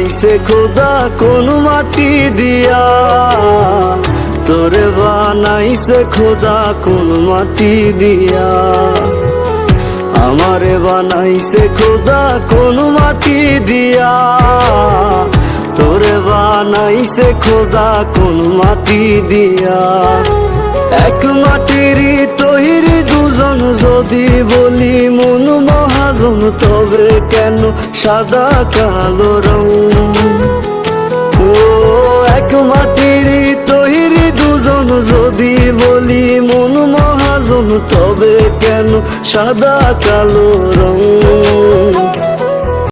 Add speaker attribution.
Speaker 1: বানাইছে খোদা কোন মাটি দিয়া, তোরে বানাইছে খোদা কোন মাটি দিয়া, আমারে বানাইছে খোদা কোন মাটি দিয়া, তোরে বানাইছে খোদা কোন মাটি দিয়া। এক মাটিরই তৈরি দুজন, যদি বলি মন মহাজন, তবে কেন সাদা কালো রং? ও এক মাটিরই তৈরি দুজন, যদি বলি মন মহাজন, তবে কেন সাদা কালো রং?